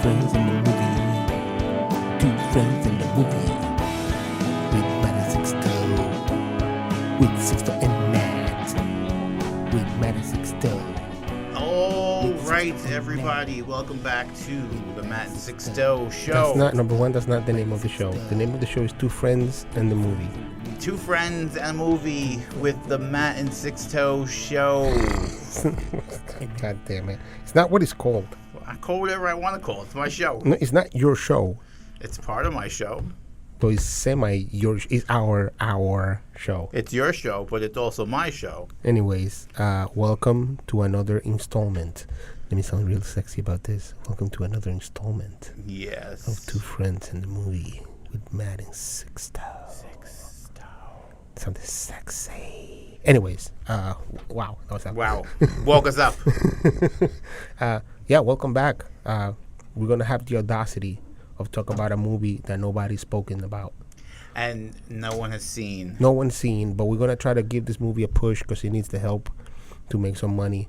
friends in the movie. Two friends in the movie. With Matt and Sixto. With Sixto and Matt. With Matt and Sixto. All right, everybody. Welcome back to the Matt and Sixto show. That's not, number one, that's not the name of the show. The name of the show is Two Friends and the Movie. Two friends and a movie with the Matt and Sixto show. God damn it. It's not what it's called. I call whatever I want to call it. It's my show. No, it's not your show. It's part of my show. So it's yours. It's our show. It's your show, but it's also my show. Anyways, welcome to another installment. Let me sound real sexy about this. Welcome to another installment Yes. of Two Friends in the Movie with Matt and Sixto. Sounded sexy. Anyways, wow. That was Wow. Woke us up. Yeah, welcome back. We're going to have the audacity of talk about a movie that nobody's spoken about. And no one has seen. No one's seen, but we're going to try to give this movie a push because it needs the help to make some money.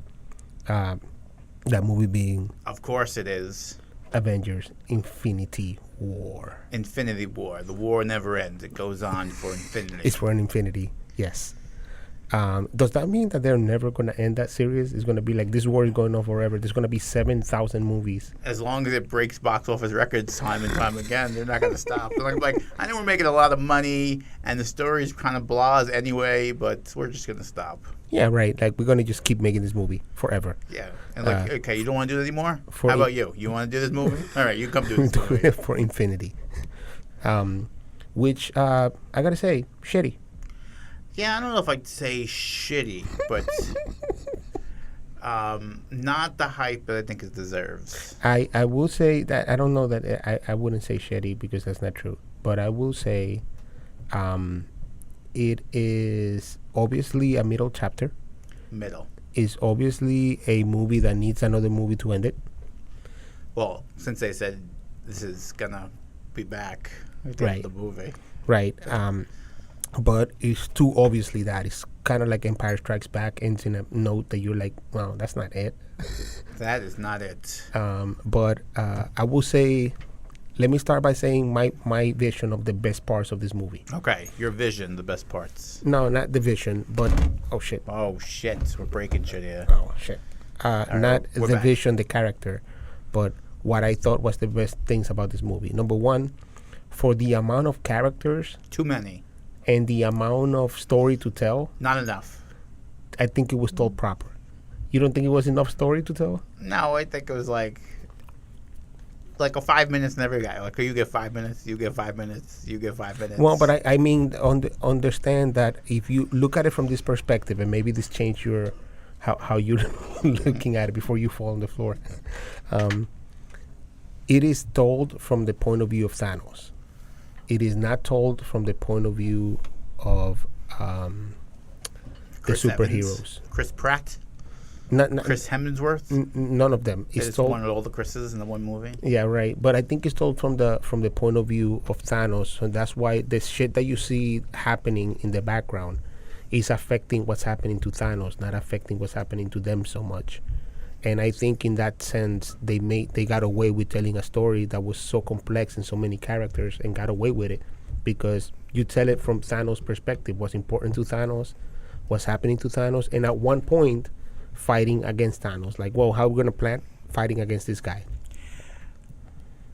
That movie being... Of course it is. Avengers, Infinity War. Infinity War. The war never ends. It goes on for infinity. It's for an infinity, yes. Does that mean that they're never going to end that series? It's going to be like, this war is going on forever. There's going to be 7,000 movies. As long as it breaks box office records time and time again, they're not going to stop. They're like, I know we're making a lot of money, and the story's kind of blahs anyway, but we're just going to stop. Yeah, right. Like, we're going to just keep making this movie forever. Yeah. And like, okay, you don't want to do it anymore? How about you? You want to do this movie? All right, you come do this movie. For infinity. Which, I got to say, shitty. Yeah, I don't know if I'd say shitty, but not the hype that I think it deserves. I will say that I don't know that I wouldn't say shitty because that's not true. But I will say it is obviously a middle chapter. Middle. It's obviously a movie that needs another movie to end it. Well, since they said this is going to be back at Right. the movie. Right. But it's too obviously that. It's kind of like Empire Strikes Back ends in a note that you're like, well, that's not it. That is not it. But I will say, let me start by saying my vision of the best parts of this movie. Okay, your vision, the best parts. No, not the vision, but, oh, shit. Oh, shit. We're breaking shit here. Oh, shit. right, Not we're the back. vision, the character, but what I thought was the best things about this movie. Number one, for the amount of characters Too many. and the amount of story to tell, Not enough. I think it was told proper. You don't think it was enough story to tell? No, I think it was like a 5 minutes in every guy. Like, you get 5 minutes, you get 5 minutes, you get 5 minutes. Well, but I mean, understand that if you look at it from this perspective, and maybe this changed your how you're looking at it before you fall on the floor. It is told from the point of view of Thanos. It is not told from the point of view of the superheroes. Evans, Chris Pratt, Not Chris Hemsworth. none of them. It's It's told. one of all the Chris's in the one movie. Yeah, right. But I think it's told from the point of view of Thanos, and that's why the shit that you see happening in the background is affecting what's happening to Thanos, not affecting what's happening to them so much. And I think in that sense, they got away with telling a story that was so complex and so many characters, and got away with it because you tell it from Thanos' perspective. What's important to Thanos, what's happening to Thanos, and at one point, fighting against Thanos. Like, whoa, how are we gonna plan fighting against this guy?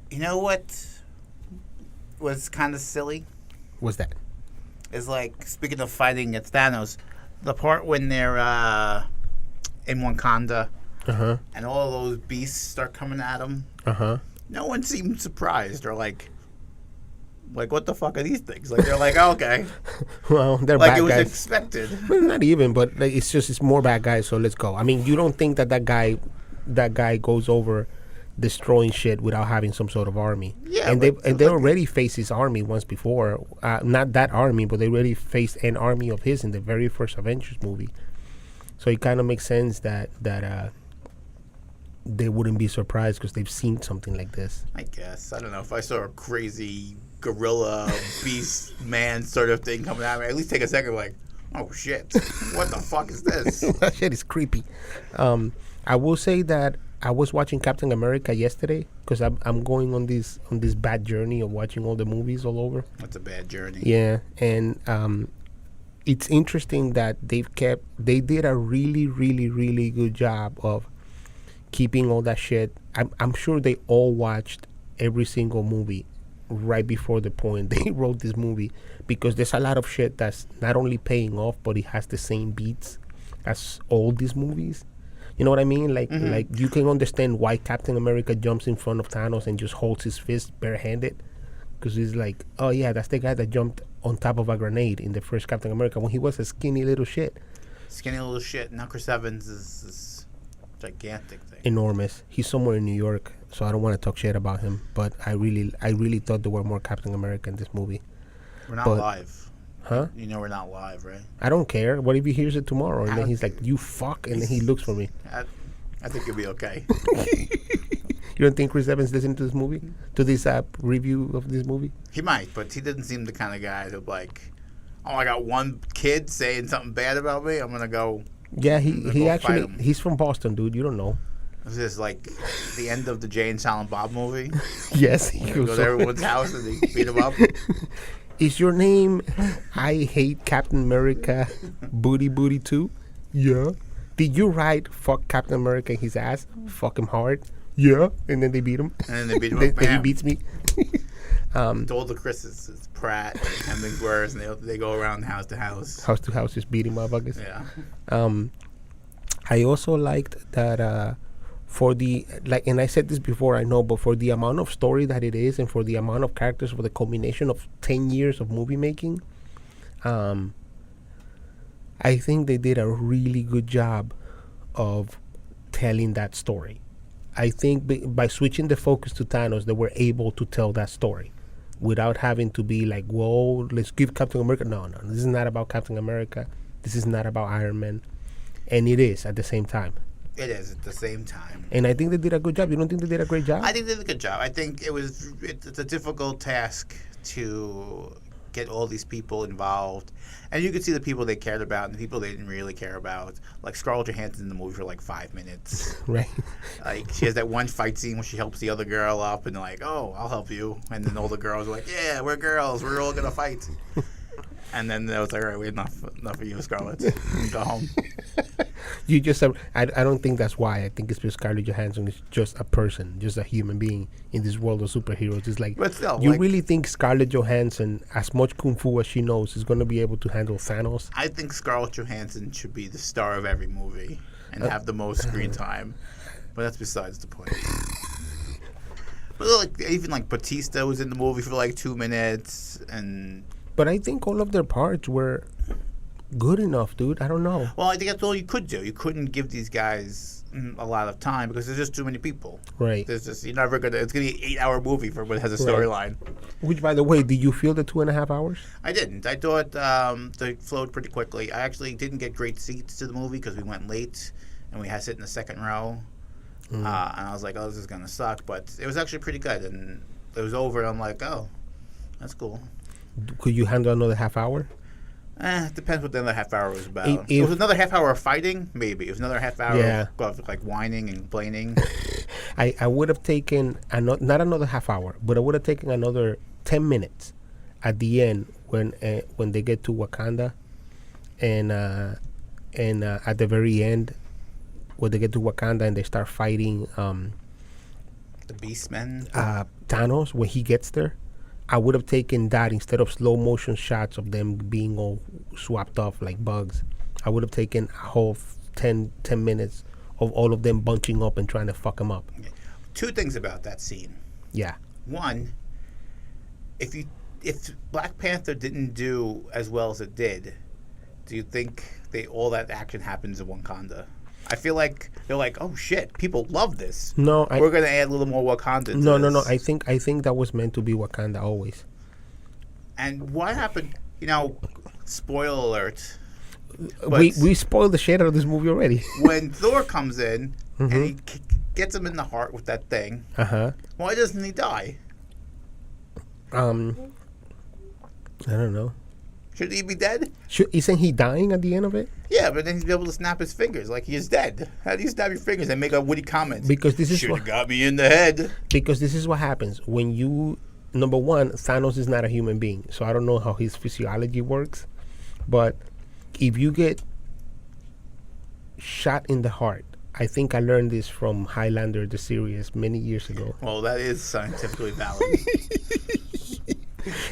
You know what was kind of silly? What's that? Is like, speaking of fighting against Thanos, the part when they're in Wakanda and all those beasts start coming at them. No one seemed surprised or like what the fuck are these things? Like, they're like, oh, okay. Well, they're like bad it was guys. expected. Well, not even, but like, it's more bad guys. So let's go. I mean, you don't think that guy goes over destroying shit without having some sort of army? Yeah, and but they already faced his army once before. Not that army, but they already faced an army of his in the very first Avengers movie. So it kind of makes sense that they wouldn't be surprised because they've seen something like this. I guess. I don't know. If I saw a crazy gorilla beast man sort of thing coming at me, at least take a second like, oh shit, what the fuck is this? That shit is creepy. I will say that I was watching Captain America yesterday because I'm going on this bad journey of watching all the movies all over. That's a bad journey. Yeah, and it's interesting that they did a really really really good job of keeping all that shit. I'm sure they all watched every single movie right before the point they wrote this movie, because there's a lot of shit that's not only paying off, but it has the same beats as all these movies. You know what I mean? Like you can understand why Captain America jumps in front of Thanos and just holds his fist barehanded, because he's like, oh yeah, that's the guy that jumped on top of a grenade in the first Captain America when he was a skinny little shit. Skinny little shit. Now Chris Evans is gigantic thing. Enormous. He's somewhere in New York, so I don't want to talk shit about him. But I really thought there were more Captain America in this movie. We're not live. Huh? You know we're not live, right? I don't care. What if he hears it tomorrow and then he's like, "You fuck," and then he looks for me? I think you'll be okay. You don't think Chris Evans listened to this movie, to this review of this movie? He might, but he didn't seem the kind of guy to like, oh, I got one kid saying something bad about me, I'm gonna go. Yeah, he actually he's from Boston, dude. You don't know. Is this like the end of the Jay and Silent Bob movie? Yes, he goes to everyone's house and they beat him up. Is your name I Hate Captain America Booty 2? Yeah. Did you write fuck Captain America in his ass? Fuck him hard? Yeah. And then they beat him. And then they beat him up. Then he beats me. All the Chris's, it's Pratt and Hemsworth, and they go around house to house. House to house, just beating motherfuckers. Yeah. I also liked that for the, like, and I said this before, I know, but for the amount of story that it is and for the amount of characters, for the combination of 10 years of movie making, I think they did a really good job of telling that story. I think by switching the focus to Thanos, they were able to tell that story without having to be like, whoa, let's give Captain America. No, this is not about Captain America. This is not about Iron Man. And it is at the same time. It is at the same time. And I think they did a good job. You don't think they did a great job? I think they did a good job. I think it's a difficult task to get all these people involved. And you could see the people they cared about and the people they didn't really care about. Like Scarlett Johansson in the movie for like 5 minutes. Right. Like she has that one fight scene where she helps the other girl up and they're like, oh, I'll help you. And then all the girls are like, yeah, we're girls. We're all going to fight. And then I was like, all right, we had enough of you, Scarlett. Go home. You just, I don't think that's why. I think it's because Scarlett Johansson is just a person, just a human being in this world of superheroes. It's like, but still, you really think Scarlett Johansson, as much kung fu as she knows, is going to be able to handle Thanos? I think Scarlett Johansson should be the star of every movie and have the most screen time. But that's besides the point. But like, even like Batista was in the movie for like 2 minutes, and. But I think all of their parts were good enough, dude. I don't know. Well, I think that's all you could do. You couldn't give these guys a lot of time because there's just too many people. Right. There's just it's gonna be an 8-hour movie for what has a storyline. Which, by the way, did you feel the 2.5 hours? I didn't. I thought they flowed pretty quickly. I actually didn't get great seats to the movie because we went late and we had to sit in the second row. And I was like, oh, this is gonna suck. But it was actually pretty good, and it was over. And I'm like, oh, that's cool. Could you handle another half hour? It depends what the other half hour was about. If it was another half hour of fighting, maybe. If it was another half hour of like whining and complaining. I would have taken, not another half hour, but I would have taken another 10 minutes at the end when they get to Wakanda. And at the very end, when they get to Wakanda and they start fighting the Beastmen? Thanos, when he gets there. I would have taken that instead of slow motion shots of them being all swapped off like bugs. I would have taken a whole 10 minutes of all of them bunching up and trying to fuck him up. Okay. 2 things about that scene. Yeah. One, if Black Panther didn't do as well as it did, do you think all that action happens in Wakanda? I feel like they're like, oh shit, people love this. No, we're gonna add a little more Wakanda to No. this. I think that was meant to be Wakanda always. And what happened? Spoiler alert. We spoiled the shit out of this movie already. When Thor comes in and he gets him in the heart with that thing, why doesn't he die? I don't know. Should he be dead? Isn't he dying at the end of it? Yeah, but then he'd be able to snap his fingers like he is dead. How do you snap your fingers and make a witty comment? Because this is should what have got me in the head. Because this is what happens when you. Number one, Thanos is not a human being, so I don't know how his physiology works. But if you get shot in the heart, I think I learned this from Highlander, the series, many years ago. Well, that is scientifically valid.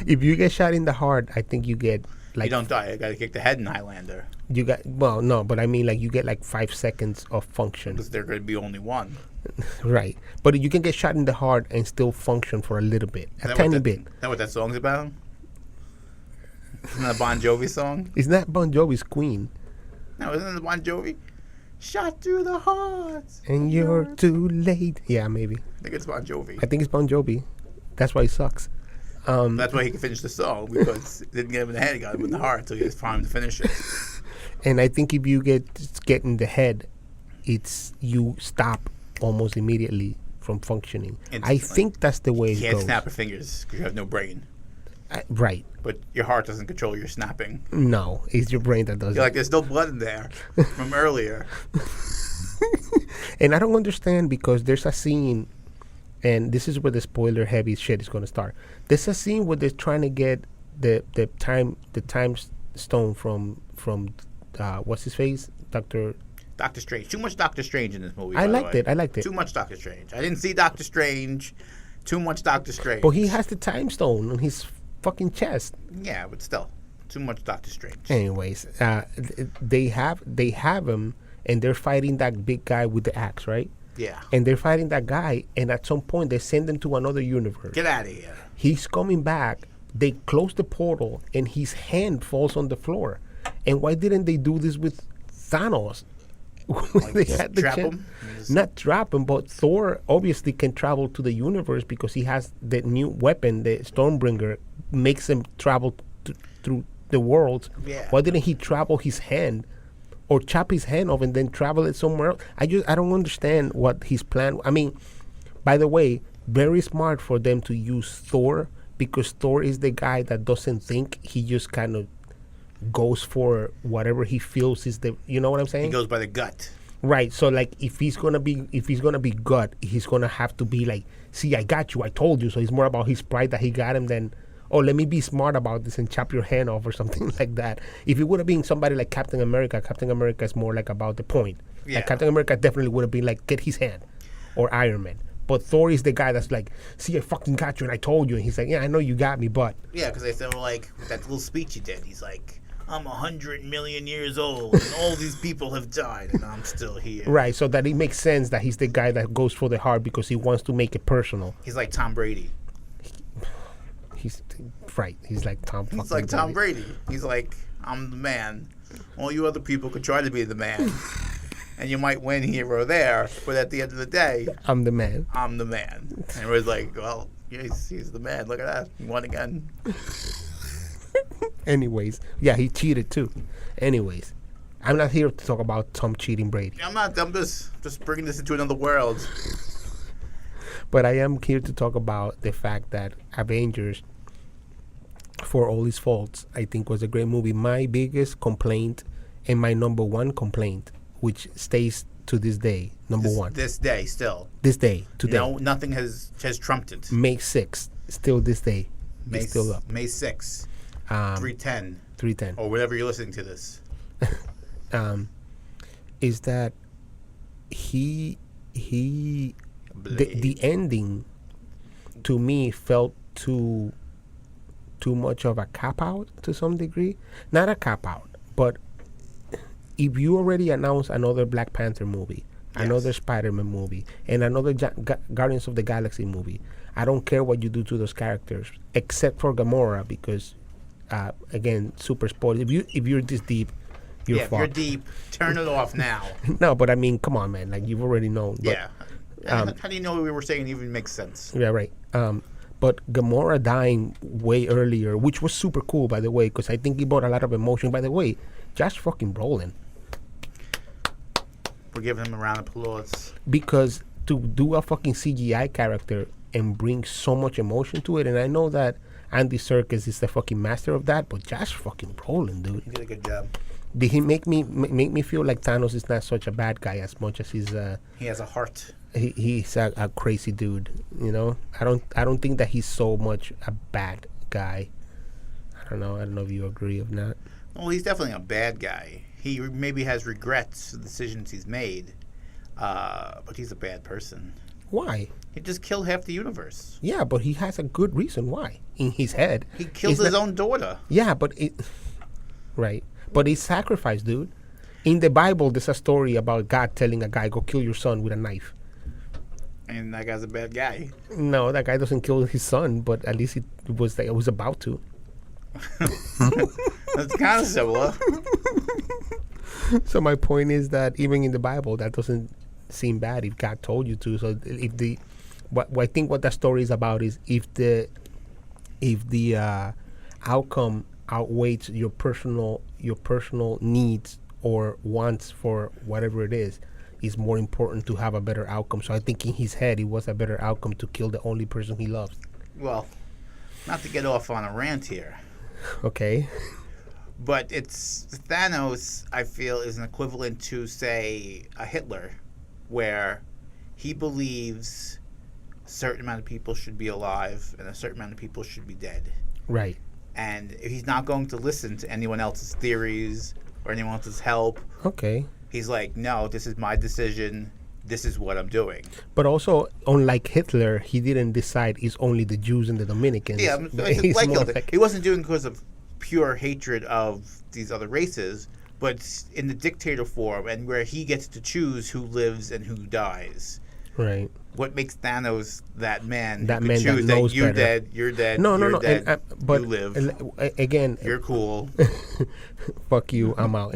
If you get shot in the heart, I think you get like you don't die. You got to kick the head in Highlander. You got no, but I mean like you get like 5 seconds of function. Because there could be only one. Right, but you can get shot in the heart and still function for a little bit, a tiny bit. Is that what that song's about? Isn't that a Bon Jovi song? It's not Bon Jovi's Queen. No, isn't it Bon Jovi? Shot through the heart. And you're too late. Yeah, maybe. I think it's Bon Jovi. I think it's Bon Jovi. That's why he sucks. That's why he can finish the song, because it didn't get him in the head, he got him in the heart, so he has time to finish it. And I think if you get in the head, you stop almost immediately from functioning. I think that's the way it goes. You can't snap your fingers because you have no brain. Right. But your heart doesn't control your snapping. No, it's your brain that does it. You're like, there's no blood in there from earlier. And I don't understand because there's a scene, and this is where the spoiler heavy shit is going to start. There's a scene where they're trying to get the time stone from what's his face, Doctor Strange. Too much Doctor Strange in this movie. I liked it. Too much Doctor Strange. I didn't see Doctor Strange. Too much Doctor Strange. But he has the time stone on his fucking chest. Yeah, but still, too much Doctor Strange. Anyways, they have him, and they're fighting that big guy with the axe, right? Yeah. And they're fighting that guy, and at some point they send him to another universe. Get out of here. He's coming back. They close the portal, and his hand falls on the floor. And why didn't they do this with Thanos? Like they had the trap chance. him? Not trap him, but Thor obviously can travel to the universe because he has the new weapon, the Stormbringer, makes him travel through the world. Yeah. Why didn't he travel his hand or chop his hand off and then travel it somewhere else? I don't understand what his plan. I mean, by the way, very smart for them to use Thor, because Thor is the guy that doesn't think. He just kind of goes for whatever he feels is the, you know what I'm saying? He goes by the gut. Right. So like if he's gonna be gut, he's gonna have to be like, see, I got you, I told you. So it's more about his pride that he got him than, oh, let me be smart about this and chop your hand off or something like that. If it would have been somebody like Captain America is more like about the point. Yeah. Like Captain America definitely would have been like, get his hand, or Iron Man. But Thor is the guy that's like, see, I fucking got you and I told you. And he's like, yeah, I know you got me, but. Yeah, because they said, like, that little speech he did, he's like, I'm 100 million years old, and all these people have died, and I'm still here. Right, so that it makes sense that he's the guy that goes for the heart because he wants to make it personal. He's like Tom Brady. He's right. He's like Tom. He's like Tom Brady. He's like, I'm the man. All you other people could try to be the man, and you might win here or there, but at the end of the day, I'm the man. I'm the man. And everybody's like, well, he's the man. Look at that. He won again. Anyways, yeah, he cheated too. Anyways, I'm not here to talk about Tom cheating Brady. I'm not. I'm just bringing this into another world. But I am here to talk about the fact that Avengers, for all its faults, I think was a great movie. My biggest complaint and my number one complaint, which stays to this day, number one. This day, still. This day, today. No, nothing has trumped it. May 6th, still this day. It's still up. May 6th. 310. 310. Or whatever you're listening to this. Is that the ending to me felt too much of a cop out to some degree. Not a cop out, but if you already announced another Black Panther movie, another Spider-Man movie, and another Guardians of the Galaxy movie, I don't care what you do to those characters, except for Gamora, because again, super spoiled. If you're this deep, you're fucked. If you're deep, turn it off now. No, but I mean, come on, man. Like, you've already known. But, yeah. How do you know what we were saying even makes sense? Yeah, right. But Gamora dying way earlier, which was super cool, by the way, because I think he brought a lot of emotion. By the way, Josh fucking Brolin. We're giving him a round of applause. Because to do a fucking CGI character and bring so much emotion to it, and I know that Andy Serkis is the fucking master of that, but Josh fucking Brolin, dude. He did a good job. Did he make me feel like Thanos is not such a bad guy as much as he's He has a heart. he's a crazy dude, you know? I don't think that he's so much a bad guy. I don't know if you agree or not. Well, he's definitely a bad guy. He maybe has regrets for the decisions he's made, but he's a bad person. Why? He just killed half the universe. Yeah, but he has a good reason why in his head. He killed his own daughter. Yeah, but right. But it's sacrifice, dude. In the Bible, there's a story about God telling a guy, go kill your son with a knife. And that guy's a bad guy. No, that guy doesn't kill his son, but at least it was about to. That's kind of similar. So my point is that even in the Bible, that doesn't seem bad if God told you to. So what I think what that story is about is if the outcome outweighs your personal needs or wants for whatever it is more important to have a better outcome. So I think in his head, it was a better outcome to kill the only person he loves. Well, not to get off on a rant here. Okay. But Thanos, I feel, is an equivalent to, say, a Hitler, where he believes a certain amount of people should be alive and a certain amount of people should be dead. Right. And he's not going to listen to anyone else's theories or anyone else's help. Okay. He's like, no, this is my decision. This is what I'm doing. But also, unlike Hitler, he didn't decide it's only the Jews and the Dominicans. Yeah, he wasn't doing it because of pure hatred of these other races, but in the dictator form, and where he gets to choose who lives and who dies. Right. What makes Thanos that man? That who man choose that knows you're better. dead, you're dead, No, you're dead, but you live. Again, You're cool. Fuck you, I'm out.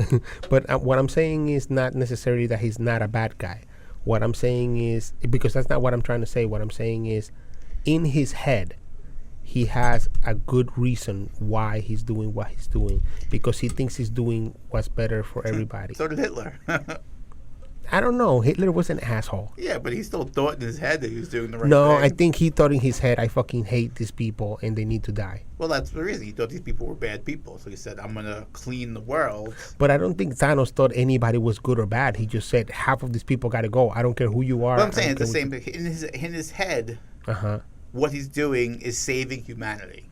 But what I'm saying is not necessarily that he's not a bad guy. What I'm saying is, because that's not what I'm trying to say. What I'm saying is, in his head, he has a good reason why he's doing what he's doing, because he thinks he's doing what's better for everybody. So did Hitler. I don't know. Hitler was an asshole. Yeah, but he still thought in his head that he was doing the right No, thing. I think he thought in his head, I fucking hate these people and they need to die. Well, that's the reason. He thought these people were bad people. So he said, I'm going to clean the world. But I don't think Thanos thought anybody was good or bad. He just said, half of these people got to go. I don't care who you are. But I'm saying it's the same thing. In his head, what he's doing is saving humanity.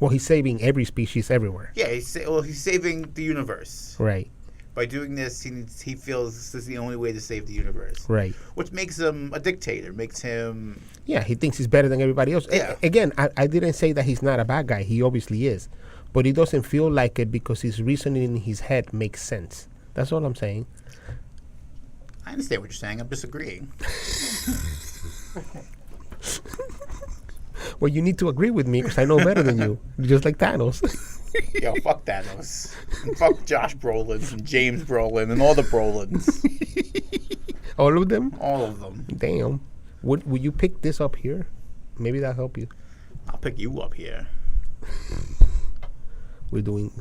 Well, he's saving every species everywhere. Yeah, he's saving the universe. Right. By doing this, he feels this is the only way to save the universe. Right. Which makes him a dictator. Makes him... Yeah, he thinks he's better than everybody else. Yeah. Again, I didn't say that he's not a bad guy. He obviously is. But he doesn't feel like it because his reasoning in his head makes sense. That's all I'm saying. I understand what you're saying. I'm disagreeing. Well, you need to agree with me because I know better than you. Just like Thanos. Yo, fuck Thanos. And fuck Josh Brolin and James Brolin and all the Brolins. All of them? All of them. Damn. Would you pick this up here? Maybe that'll help you. I'll pick you up here.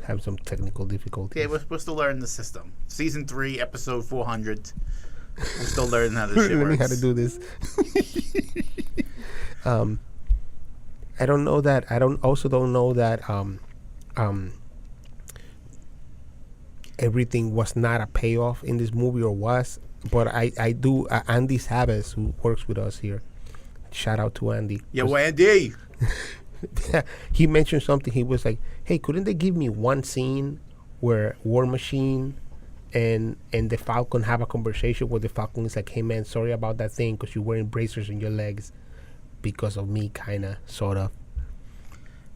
Have some technical difficulties. Okay, we're still learning the system. Season 3, episode 400. We're still learning how this shit works. Learning how to do this. I don't know that. I don't know that everything was not a payoff in this movie or was, but I do. Andy Sabas, who works with us here, shout out to Andy. Yo, Andy. He mentioned something. He was like, "Hey, couldn't they give me one scene where War Machine and the Falcon have a conversation where the Falcon is like, hey man, sorry about that thing because you're wearing bracers in your legs because of me, kind of, sort of."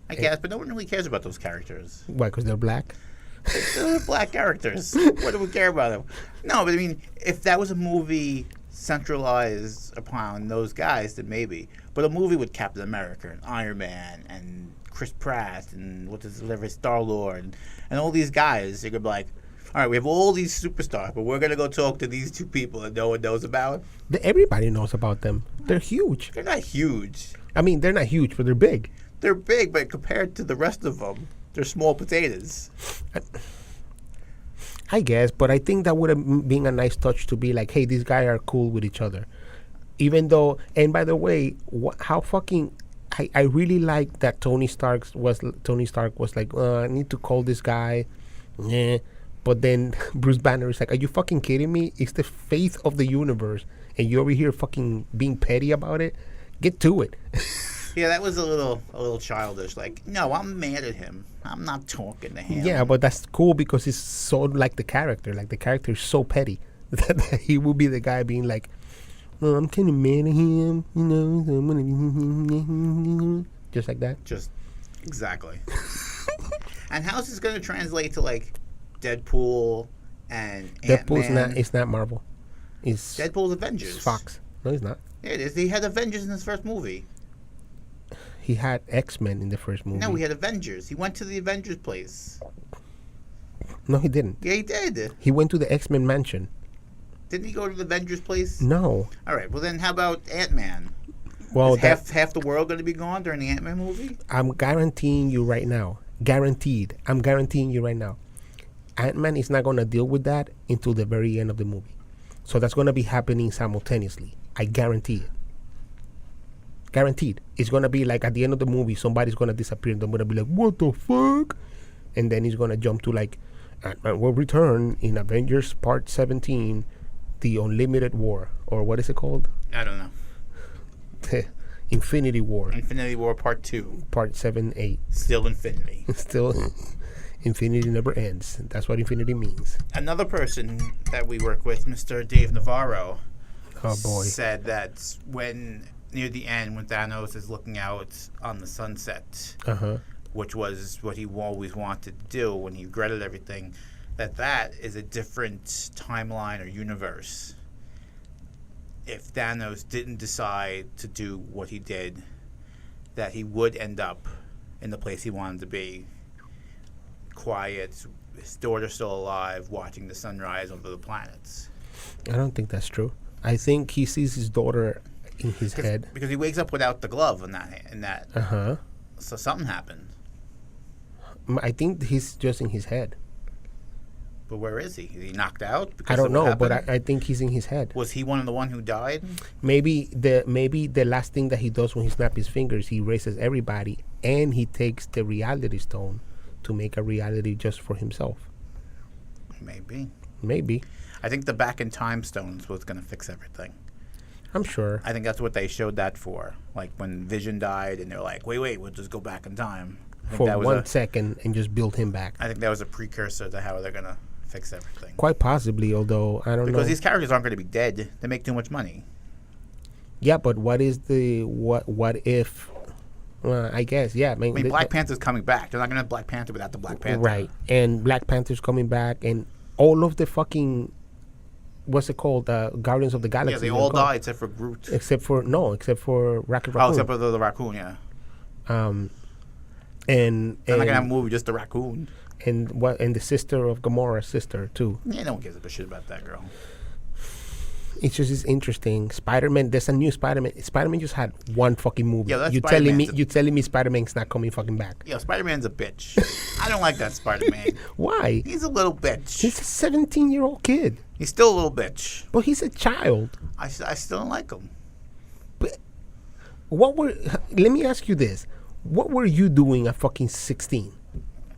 I guess, but no one really cares about those characters. Why? Because they're black? They're black characters. What do we care about them? No, but I mean, if that was a movie centralized upon those guys, then maybe. But a movie with Captain America and Iron Man and Chris Pratt and Star-Lord and all these guys, you're going to be like, all right, we have all these superstars, but we're going to go talk to these two people that no one knows about. Everybody knows about them. They're huge. They're not huge. I mean, they're not huge, but they're big. They're big, but compared to the rest of them, they're small potatoes. I guess, but I think that would have been a nice touch to be like, hey, these guys are cool with each other. Even though, and by the way, how fucking I really like that Tony Stark was like, I need to call this guy. Yeah. But then Bruce Banner is like, are you fucking kidding me? It's the faith of the universe, and you're over here fucking being petty about it. Get to it. Yeah, that was a little childish. Like, no, I'm mad at him. I'm not talking to him. Yeah, but that's cool because it's so like the character. Like the character is so petty that he will be the guy being like, "Oh, I'm kind of mad at him," you know. So I'm gonna just like that. Just exactly. And how's this going to translate to like Deadpool and Deadpool's Ant-Man? it's not Marvel. It's Deadpool's Avengers. It's Fox. No, it's not. Yeah, it is. He had Avengers in his first movie. He had X-Men in the first movie. No, he had Avengers. He went to the Avengers place. No, he didn't. Yeah, he did. He went to the X-Men mansion. Didn't he go to the Avengers place? No. All right. Well, then how about Ant-Man? Well, Is half the world going to be gone during the Ant-Man movie? I'm guaranteeing you right now. Guaranteed. I'm guaranteeing you right now. Ant-Man is not going to deal with that until the very end of the movie. So that's going to be happening simultaneously. I guarantee it. Guaranteed. It's going to be like at the end of the movie, somebody's going to disappear and they're going to be like, what the fuck? And then he's going to jump to like, Ant-Man will return in Avengers Part 17, The Unlimited War. Or what is it called? I don't know. Infinity War. Infinity War Part 2. Part 7-8. Still Infinity. Still, infinity never ends. That's what infinity means. Another person that we work with, Mr. Dave Navarro, Oh boy. said that when near the end, when Thanos is looking out on the sunset, which was what he always wanted to do when he regretted everything, that is a different timeline or universe. If Thanos didn't decide to do what he did, that he would end up in the place he wanted to be. Quiet, his daughter's still alive, watching the sunrise over the planets. I don't think that's true. I think he sees his daughter in his head. Because he wakes up without the glove in that. So something happened. I think he's just in his head. But where is he? Is he knocked out? I don't know, but I think he's in his head. Was he one of the one who died? Maybe the last thing that he does when he snaps his fingers, he erases everybody, and he takes the reality stone to make a reality just for himself. Maybe. I think the back in time stones was going to fix everything. I'm sure. I think that's what they showed that for. Like when Vision died, and they're like, "Wait, we'll just go back in time." For 1 second and just build him back. I think that was a precursor to how they're going to fix everything. Quite possibly, although I don't know. Because these characters aren't going to be dead. They make too much money. Yeah, but what is the what if? I guess, yeah. I mean, Black Panther's coming back. They're not going to have Black Panther without the Black Panther. Right, and Black Panther's coming back, and all of the fucking, what's it called? Guardians of the Galaxy. Yeah, they all died except for Groot. Except for Rocket Raccoon. Oh, except for the raccoon, yeah. And they're not going to have a movie, just the raccoon. And the sister of Gamora's sister, too. Yeah, no one gives a shit about that girl. It's just interesting. Spider-Man, there's a new Spider-Man. Spider-Man just had one fucking movie. Yeah, that's you telling me Spider-Man's not coming fucking back? Yeah, Spider-Man's a bitch. I don't like that Spider-Man. Why? He's a little bitch. He's a 17-year-old kid. He's still a little bitch. But he's a child. I still don't like him. But let me ask you this. What were you doing at fucking 16?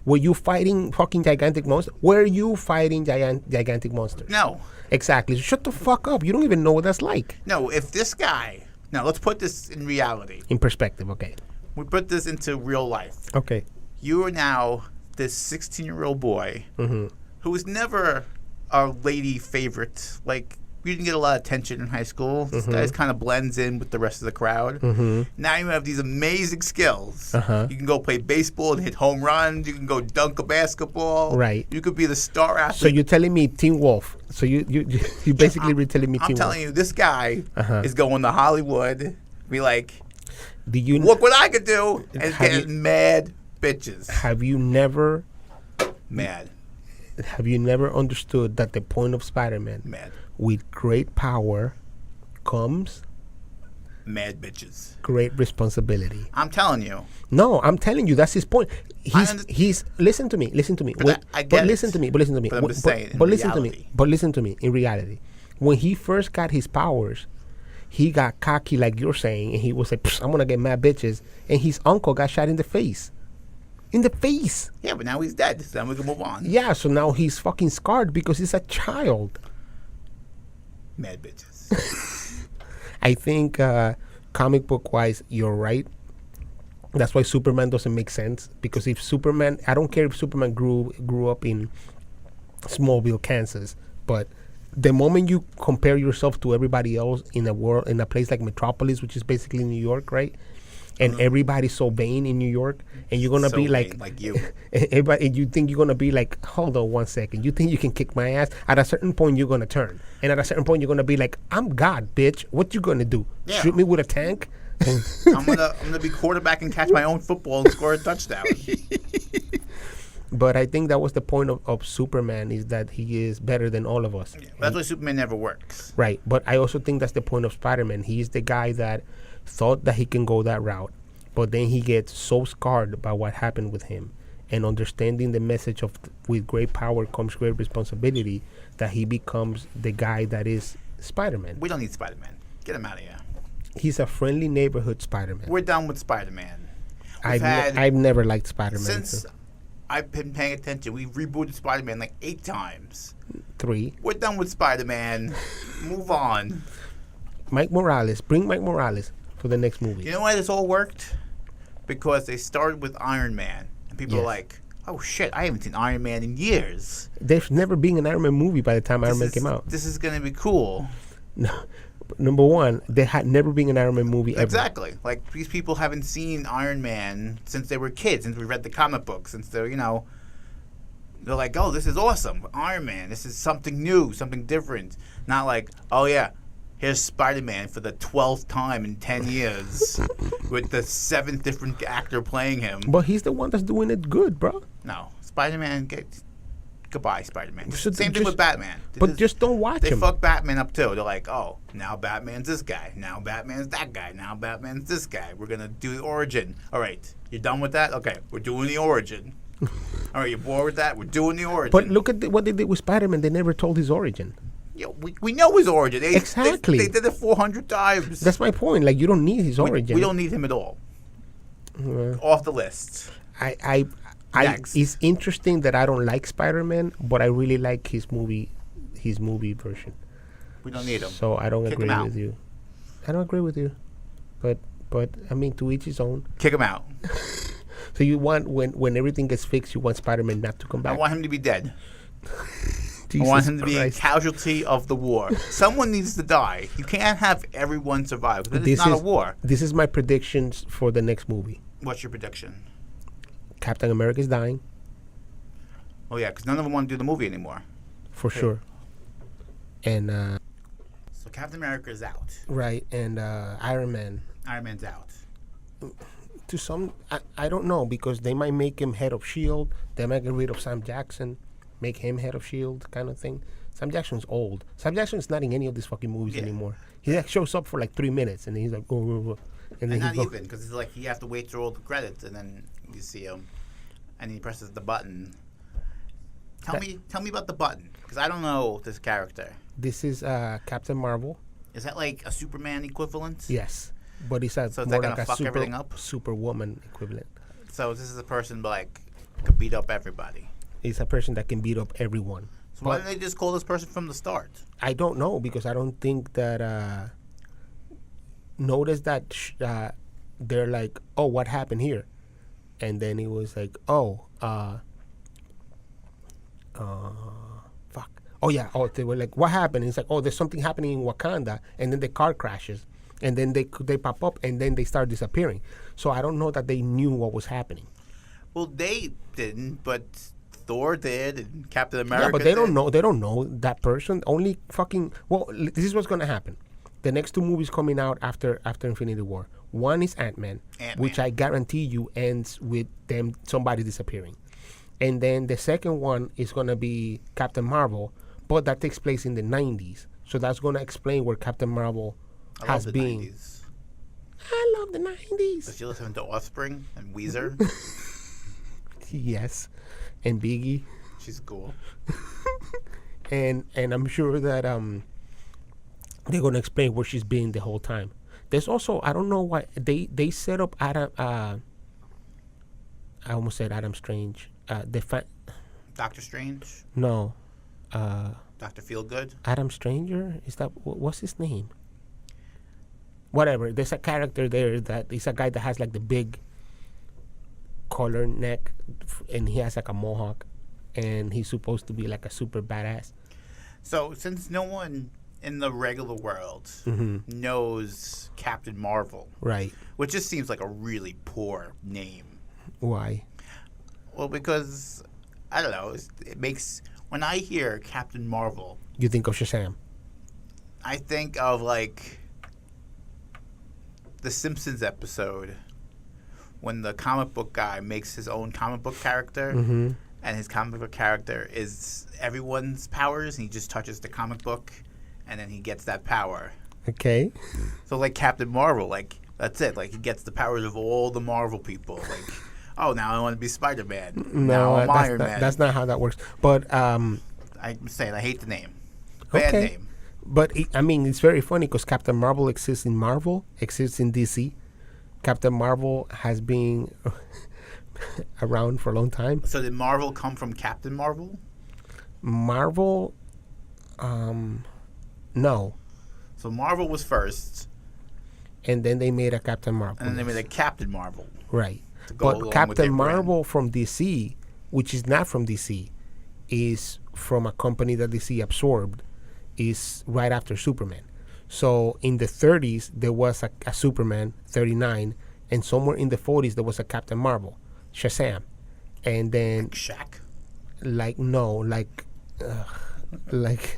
Were you fighting fucking gigantic monsters? Were you fighting gigantic monsters? No. Exactly. Shut the fuck up. You don't even know what that's like. No, if this guy... Now, let's put this in reality. In perspective, okay. We put this into real life. Okay. You are now this 16-year-old boy who was never a lady favorite. Like, you didn't get a lot of attention in high school. This guy kind of blends in with the rest of the crowd. Now you have these amazing skills. You can go play baseball and hit home runs. You can go dunk a basketball. Right. You could be the star athlete. So you're telling me Teen Wolf. So you basically telling me Teen Wolf. I'm telling you, this guy is going to Hollywood. Be like, look look what I could do, and getting mad bitches. Have you never mad? Have you never understood that the point of Spider-Man, mad, with great power comes mad bitches, great responsibility? I'm telling you. No, I'm telling you, that's his point. He's listen to me. But listen to me. But I'm just saying. But listen to me. In reality, when he first got his powers, he got cocky like you're saying, and he was like, "I'm gonna get mad bitches," and his uncle got shot in the face. In the face. Yeah, but now he's dead. So then we can move on. Yeah, so now he's fucking scarred because he's a child. Mad bitches. I think comic book wise, you're right. That's why Superman doesn't make sense, because if Superman, I don't care if Superman grew up in Smallville, Kansas, but the moment you compare yourself to everybody else in a place like Metropolis, which is basically New York, right? And everybody's so vain in New York, and you're gonna So be vain, like you. everybody, you think you're gonna be like, hold on 1 second, you think you can kick my ass? At a certain point, you're gonna turn, and at a certain point, you're gonna be like, I'm God, bitch. What you gonna do? Yeah. Shoot me with a tank? I'm gonna be quarterback and catch my own football and score a touchdown. But I think that was the point of Superman, is that he is better than all of us. Yeah, that's why Superman never works. Right. But I also think that's the point of Spider-Man. He's the guy that thought that he can go that route, but then he gets so scarred by what happened with him, and understanding the message of with great power comes great responsibility, that he becomes the guy that is Spider-Man. We don't need Spider-Man. Get him out of here. He's a friendly neighborhood Spider-Man. We're done with Spider-Man. I've never liked Spider-Man. Since I've been paying attention, we've rebooted Spider-Man like 8 times. 3. We're done with Spider-Man. Move on. Mike Morales. Bring Mike Morales for the next movie. You know why this all worked? Because they started with Iron Man. And people are like, oh shit, I haven't seen Iron Man in years. There's never been an Iron Man movie by the time Iron Man came out. This is going to be cool. No. Number one, there had never been an Iron Man movie ever. Exactly. Like, these people haven't seen Iron Man since they were kids, since we read the comic books, since they're, they're like, oh, this is awesome. Iron Man, this is something new, something different. Not like, oh yeah, here's Spider-Man for the 12th time in 10 years with the 7th different actor playing him. But he's the one that's doing it good, bro. No. Spider-Man, goodbye, Spider-Man. So Same thing with Batman. Just don't watch They him. fuck Batman up too. They're like, oh, now Batman's this guy. Now Batman's that guy. Now Batman's this guy. We're going to do the origin. All right. You're done with that? Okay. We're doing the origin. All right. You're bored with that? We're doing the origin. But look at what they did with Spider-Man. They never told his origin. Yeah, we know his origin. Exactly. They did it 400 times. That's my point. Like, you don't need his origin. We don't need him at all. Off the list. It's interesting that I don't like Spider-Man, but I really like his movie version. We don't need him. So I don't Kick agree him out. with you. I don't agree with you. But I mean, to each his own. Kick him out. So you want, when everything gets fixed, you want Spider-Man not to come back? I want him to be dead. I Jesus want him to be a Christ. casualty of the war. Someone needs to die. You can't have everyone survive. This is not a war. This is my predictions for the next movie. What's your prediction? Captain America's dying. Oh, yeah, because none of them want to do the movie anymore. For sure. And, So Captain America is out. right, and Iron Man. Iron Man's out. To some, I don't know, because they might make him head of S.H.I.E.L.D. They might get rid of Sam Jackson, make him head of S.H.I.E.L.D. kind of thing. Sam Jackson's old. Sam Jackson's not in any of these fucking movies anymore. He like, shows up for like 3 minutes, and then he's like, oh. And not even, because it's like you have to wait through all the credits, and then you see him, and he presses the button. Tell me about the button, because I don't know this character. This is Captain Marvel. Is that like a Superman equivalent? Yes, but it's a So is more that like gonna a fuck everything up? Superwoman equivalent. So this is a person like could beat up everybody. It's a person that can beat up everyone. So why didn't they just call this person from the start? I don't know, because I don't think that. Notice that they're like, oh, what happened here? And then it was like, oh, fuck. Oh, yeah. Oh, they were like, what happened? And it's like, oh, there's something happening in Wakanda. And then the car crashes. And then they pop up, and then they start disappearing. So I don't know that they knew what was happening. Well, they didn't, but Thor did, and Captain America Yeah, but they did. don't know. They don't know that person. Only fucking. Well, this is what's gonna happen. The next 2 movies coming out after Infinity War. One is Ant-Man, which I guarantee you ends with somebody disappearing. And then the second one is going to be Captain Marvel, but that takes place in the 90s. So that's going to explain where Captain Marvel has been. 90s. I love the 90s. Does she listen to Offspring and Weezer? Yes. And Biggie. She's cool. And I'm sure that They're gonna explain where she's been the whole time. There's also, I don't know why they set up Adam. I almost said Adam Strange. Doctor Strange. No. Doctor Feelgood. Adam Stranger, is that what's his name? Whatever. There's a character there that is a guy that has like the big collar neck, and he has like a mohawk, and he's supposed to be like a super badass. So since no one in the regular world knows Captain Marvel, Right. which just seems like a really poor name. Why? Well, because I don't know. It makes, when I hear Captain Marvel, You think of Shazam? I think of like the Simpsons episode when the comic book guy makes his own comic book character, and his comic book character is everyone's powers, and he just touches the comic book, and then he gets that power. Okay. So like Captain Marvel, like that's it. Like he gets the powers of all the Marvel people. Like, oh, now I want to be Spider-Man. Now I'm Iron Man. That's not how that works. But I'm saying I hate the name. Bad name. But I mean, it's very funny because Captain Marvel exists in Marvel, exists in DC. Captain Marvel has been around for a long time. So did Marvel come from Captain Marvel? Marvel, no. So Marvel was first, And then they made a Captain Marvel. and then they made a Captain Marvel. Right. To go along But with Captain their brand. Marvel from DC, which is not from DC, is from a company that DC absorbed, is right after Superman. So in the 30s, there was a Superman, 39, and somewhere in the 40s, there was a Captain Marvel, Shazam. And then, Shaq. like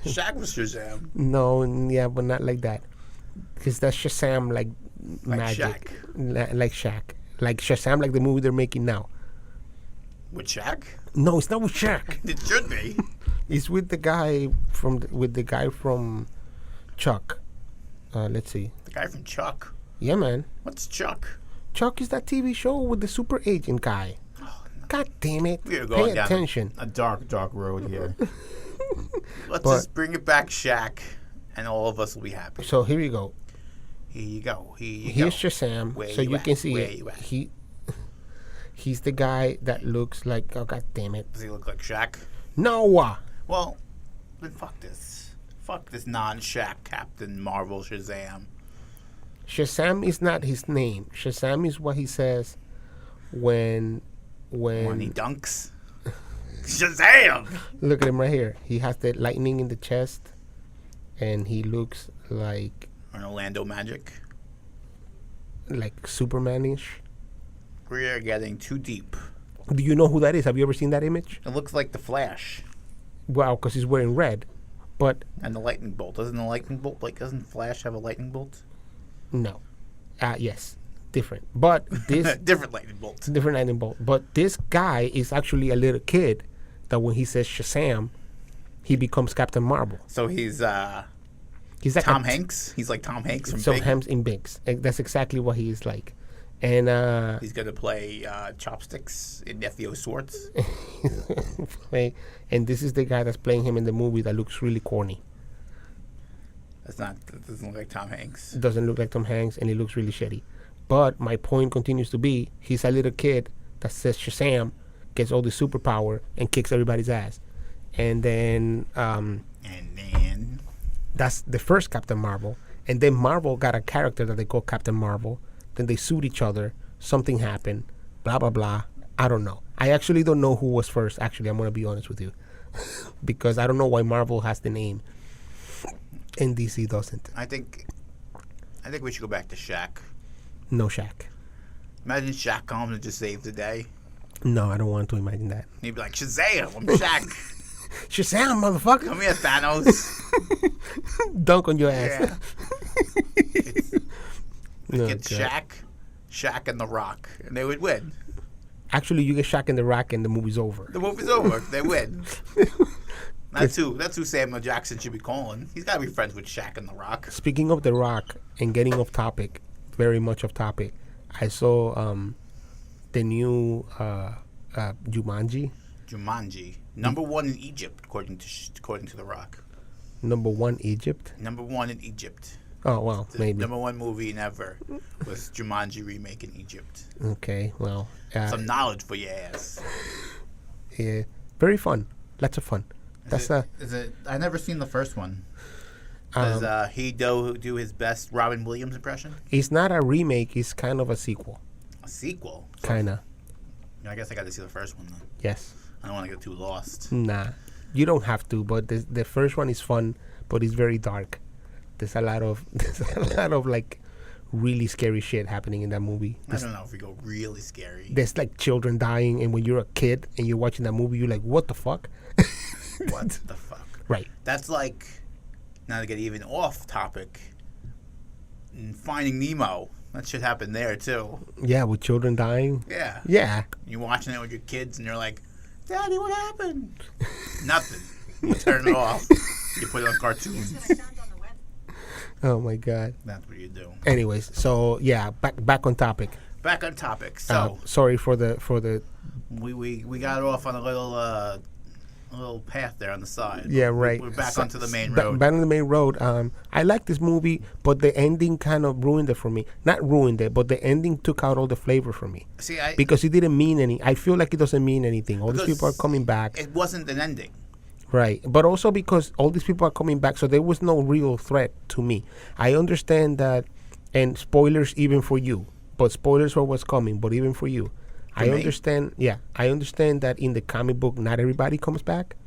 Shaq was Shazam. no, yeah, but not like that. Because that's Shazam, like magic. Like Shaq. Like Shazam, like the movie they're making now. With Shaq? No, it's not with Shaq. It should be. It's with the guy from Chuck. Let's see. The guy from Chuck. Yeah, man. What's Chuck? Chuck is that TV show with the super agent guy. God damn it. We are going Pay down attention. a dark road here. Let's just bring it back, Shaq, and all of us will be happy. So here you go. Here you go. Here's Shazam. Where So you you at? can see Where it. you at? He's the guy that looks like, oh, God damn it. Does he look like Shaq? No. Well, then fuck this. Fuck this non-Shaq Captain Marvel Shazam. Shazam is not his name. Shazam is what he says when When he dunks. Shazam! Look at him right here. He has the lightning in the chest, and he looks like An Orlando Magic. Superman-ish. We are getting too deep. Do you know who that is? Have you ever seen that image? It looks like the Flash Well, because he's wearing red. But and the lightning bolt. Doesn't Flash have a lightning bolt? no. Yes. Different. But this... Different lightning bolt. different lightning bolt. But this guy is actually a little kid that when he says Shazam, he becomes Captain Marvel. So he's like Tom Hanks. He's like Tom Hanks from Big. Hanks in Bigs. That's exactly what he is like. And He's gonna play Chopsticks in F.E.O. Swords. and this is the guy that's playing him in the movie that looks really corny. That doesn't look like Tom Hanks. It doesn't look like Tom Hanks, and he looks really shitty. But my point continues to be, he's a little kid that says Shazam, gets all the superpower, and kicks everybody's ass. And then that's the first Captain Marvel. And then Marvel got a character that they call Captain Marvel. Then they sued each other. Something happened. Blah, blah, blah. I don't know. I actually don't know who was first. Actually, I'm going to be honest with you. Because I don't know why Marvel has the name and DC doesn't. I think we should go back to Shaq. No Shaq. Imagine Shaq comes and just saves the day. No, I don't want to imagine that. He'd be like, Shazam, I'm Shaq. Shazam, motherfucker. Come here, Thanos. Dunk on your ass. Yeah. No, Get Shaq and The Rock, and they would win. Actually, you get Shaq and The Rock and the movie's over. The movie's over. They win. That's who Samuel Jackson should be calling. He's got to be friends with Shaq and The Rock. Speaking of The Rock and getting off topic, very much off topic, I saw the new Jumanji. Jumanji, #1 in Egypt, according to The Rock. Number one, Egypt. Number one in Egypt. Oh, well, The maybe. number one movie ever was Jumanji remake in Egypt. Okay, well. Some knowledge for your ass. Yeah, very fun. Lots of fun. Is it? I never seen the first one. Does he do his best Robin Williams impression? It's not a remake. It's kind of a sequel. A sequel? So, Kinda. I guess I got to see the first one then. Yes. I don't want to get too lost. Nah, you don't have to. But the first one is fun, but it's very dark. There's a lot of like really scary shit happening in that movie. I don't know if we go really scary. There's like children dying, and when you're a kid and you're watching that movie, you're like, what the fuck? What the fuck? Right. That's like, now to get even off topic, Finding Nemo. That shit happened there too. Yeah, with children dying. Yeah. Yeah. You're watching it with your kids and you're like, Daddy, what happened? Nothing. You turn it off. You put it on cartoons. Oh my God. That's what you do. Anyways, so yeah, back on topic. Back on topic. So sorry for the we got off on a little path there on the side. Yeah, right. We're back onto the main road. Back on the main road. I like this movie, but the ending kind of ruined it for me. Not ruined it, but the ending took out all the flavor for me. See, because it didn't mean any. I feel like it doesn't mean anything. All these people are coming back. It wasn't an ending. Right, but also because all these people are coming back, so there was no real threat to me. I understand that, and spoilers even for you, but spoilers for what's coming, but even for you. I understand that in the comic book, not everybody comes back,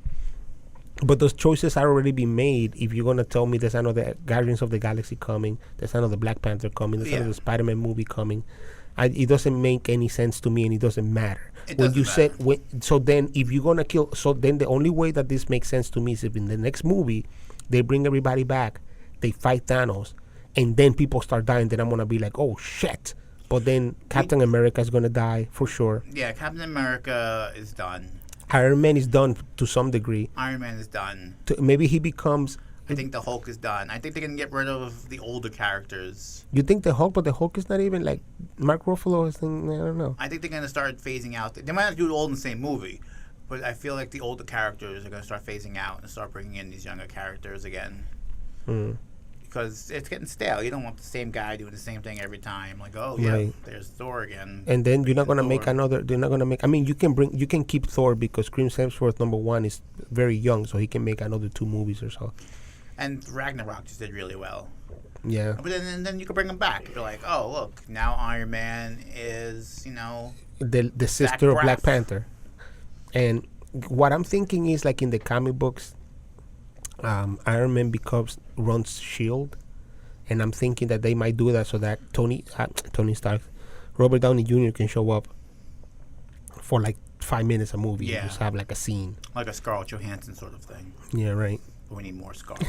but those choices are already been made. If you're going to tell me there's another Guardians of the Galaxy coming, there's another Black Panther coming, there's another Spider-Man movie coming, it doesn't make any sense to me, and it doesn't matter. So then if you're going to kill, so then the only way that this makes sense to me is if in the next movie, they bring everybody back, they fight Thanos, and then people start dying, then I'm going to be like, oh, shit. But then Captain America is going to die for sure. Yeah, Captain America is done. Iron Man is done to some degree. Iron Man is done. Maybe he becomes... I think the Hulk is done. I think they can get rid of the older characters. You think the Hulk, but the Hulk is not even like Mark Ruffalo is thing, I don't know. I think they're going to start phasing out. They might not do it all in the same movie, but I feel like the older characters are going to start phasing out and start bringing in these younger characters again. Because it's getting stale. You don't want the same guy doing the same thing every time. Like, oh yeah, there's Thor again. And then you're not gonna make another. They're not gonna make. I mean, you can keep Thor because Chris Hemsworth #1 is very young, so he can make another 2 movies or so. And Ragnarok just did really well. Yeah. But then you can bring him back. You're like, oh look, now Iron Man is the sister of Black Panther. And what I'm thinking is like in the comic books. Iron Man runs Shield, and I'm thinking that they might do that so that Tony Stark, Robert Downey Jr. can show up for like 5 minutes a movie. Yeah. Just have like a scene, like a Scarlett Johansson sort of thing. Yeah, right. But we need more Scarlett.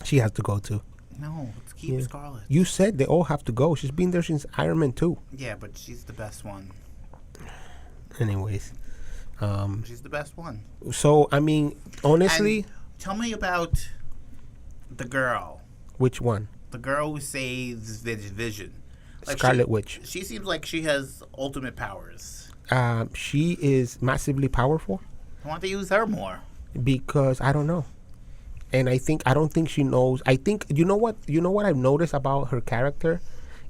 She has to go too. No, let's keep Scarlett. You said they all have to go. She's been there since Iron Man 2. Yeah, but she's the best one. Anyways. She's the best one. So, I mean, honestly... And tell me about the girl. Which one? The girl who saves Vision. Like Scarlet Witch. She seems like she has ultimate powers. She is massively powerful. I want to use her more. Because, I don't know. And I don't think she knows. I think, you know what I've noticed about her character?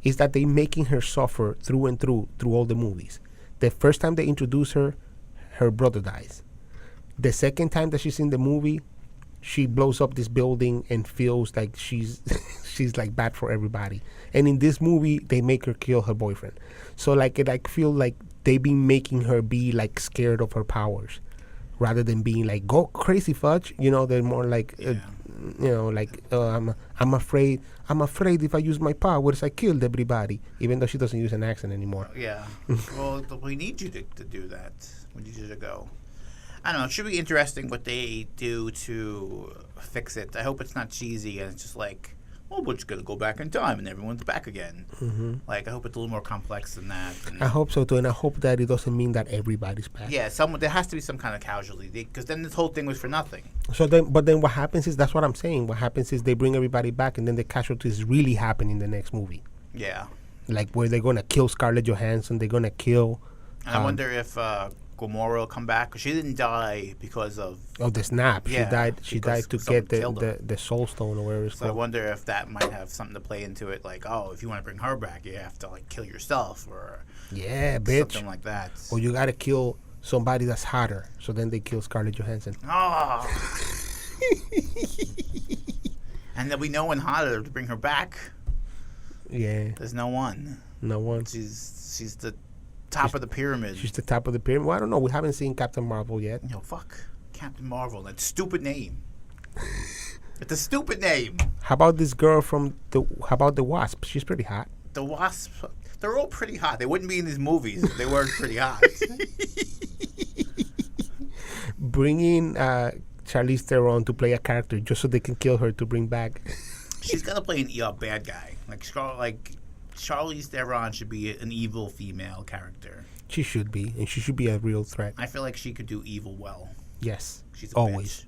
Is that they making her suffer through and through all the movies. The first time they introduce her brother dies. The second time that she's in the movie, she blows up this building and feels like she's like bad for everybody. And in this movie, they make her kill her boyfriend. So like I feel like they been making her be like scared of her powers, rather than being like go crazy fudge. They're more like I'm afraid if I use my powers I killed everybody. Even though she doesn't use an accent anymore. Yeah. Well, we need you to do that. We need you to go. I don't know. It should be interesting what they do to fix it. I hope it's not cheesy and it's just like, well, we're just going to go back in time and everyone's back again. Mm-hmm. Like, I hope it's a little more complex than that. I hope so, too. And I hope that it doesn't mean that everybody's back. Yeah, there has to be some kind of casualty because then this whole thing was for nothing. But then what happens is, that's what I'm saying. What happens is they bring everybody back and then the casualties really happen in the next movie. Yeah. Like where they're going to kill Scarlett Johansson. They're going to kill... And I wonder if... Gamora will come back. 'Cause she didn't die because of. Oh, the snap. Yeah, She died to someone get killed her. the soul stone or whatever it's So I called. wonder if that might have something to play into it. Like, oh, if you want to bring her back, you have to like kill yourself or Yeah, bitch. something like that. Or you gotta kill somebody that's hotter. So then they kill Scarlett Johansson. Oh. And then we know when hotter to bring her back. Yeah, There's no one. no one. She's the top of the pyramid. She's the top of the pyramid. Well, I don't know. We haven't seen Captain Marvel yet. Fuck Captain Marvel. That stupid name. It's a stupid name. How about this girl from the? How about the Wasp? She's pretty hot. The Wasp. They're all pretty hot. They wouldn't be in these movies if they weren't pretty hot. Bringing Charlize Theron to play a character just so they can kill her to bring back. She's gonna play an bad guy. Like Charlize Theron should be an evil female character. She should be, and she should be a real threat. I feel like she could do evil well. Yes, She's a always. bitch.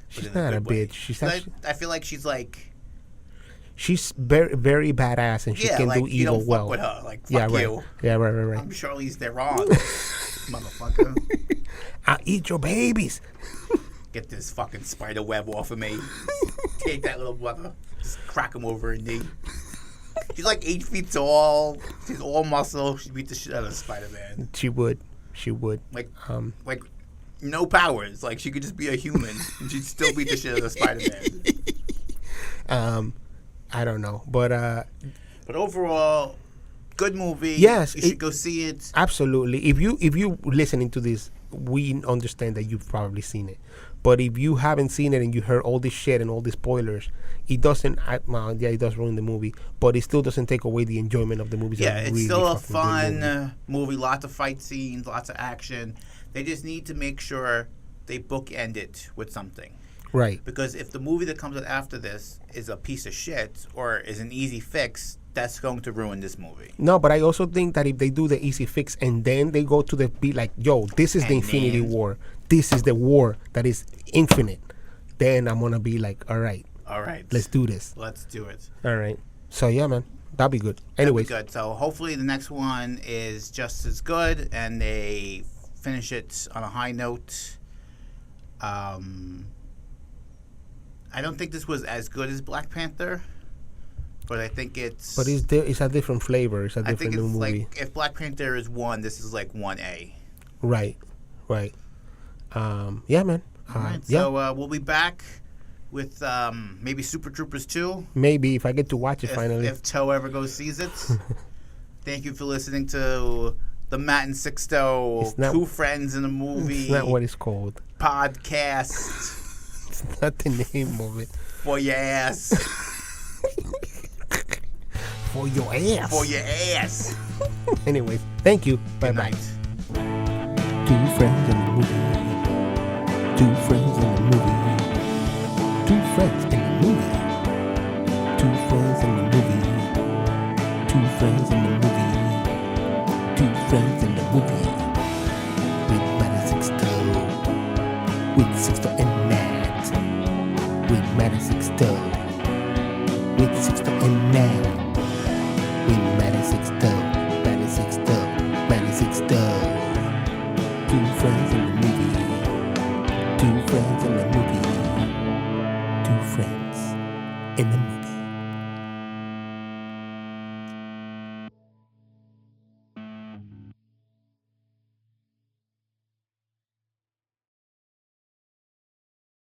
She's But in not a good way. bitch. She's But actually, I feel like she's like she's very very badass, and she can like, do you evil don't fuck well. with her. Like fuck Yeah, right. you. Yeah, right. I'm Charlize Theron, motherfucker. I'll eat your babies. Get this fucking spider web off of me. Take that little brother. Just crack him over a knee. She's like 8 feet tall. She's all muscle. She'd beat the shit out of Spider-Man. She would. Like no powers. Like she could just be a human and she'd still beat the shit out of Spider-Man. I don't know, but overall, good movie. Yes, you should go see it. absolutely. If you listening to this, we understand that you've probably seen it. But if you haven't seen it and you heard all this shit and all these spoilers, it doesn't. Well, yeah, it does ruin the movie, but it still doesn't take away the enjoyment of the movie. Yeah, it's still a fun movie. movie. Lots of fight scenes, lots of action. They just need to make sure they bookend it with something. Right. Because if the movie that comes out after this is a piece of shit or is an easy fix, that's going to ruin this movie. No, but I also think that if they do the easy fix and then they go to the be like, yo, this is the Infinity War. This is the war that is infinite. Then I'm gonna be like, all right, let's do this. Let's do it. All right. So yeah, man, that'd be good. Anyways, Good. So hopefully the next one is just as good and they finish it on a high note. I don't think this was as good as Black Panther, but I think it's. but it's a different flavor. It's a I different think it's movie. like if Black Panther is 1, this is like 1A. Right. Yeah, man. All right, yeah. so we'll be back with maybe Super Troopers 2. Maybe if I get to watch it finally. If Toe ever goes sees it. Thank you for listening to the Matt and Sixto Two Friends in a Movie. It's not what it's called. Podcast. It's not the name of it. For your ass. For your ass. For your ass. Anyways, thank you. Good Bye-bye. night. Two friends in the movie. Two friends in the movie. Two friends in the movie. Two friends in the movie. Two friends in the movie. Two friends in the movie. With Matt and Sixto. With Sixto and Matt. With Matt and Sixto. With Sixto and Matt. With Matt and Sixto. Matt and Sixto. Matt and Sixto. Two friends in the movie. Two friends in the movie. Two friends in the movie.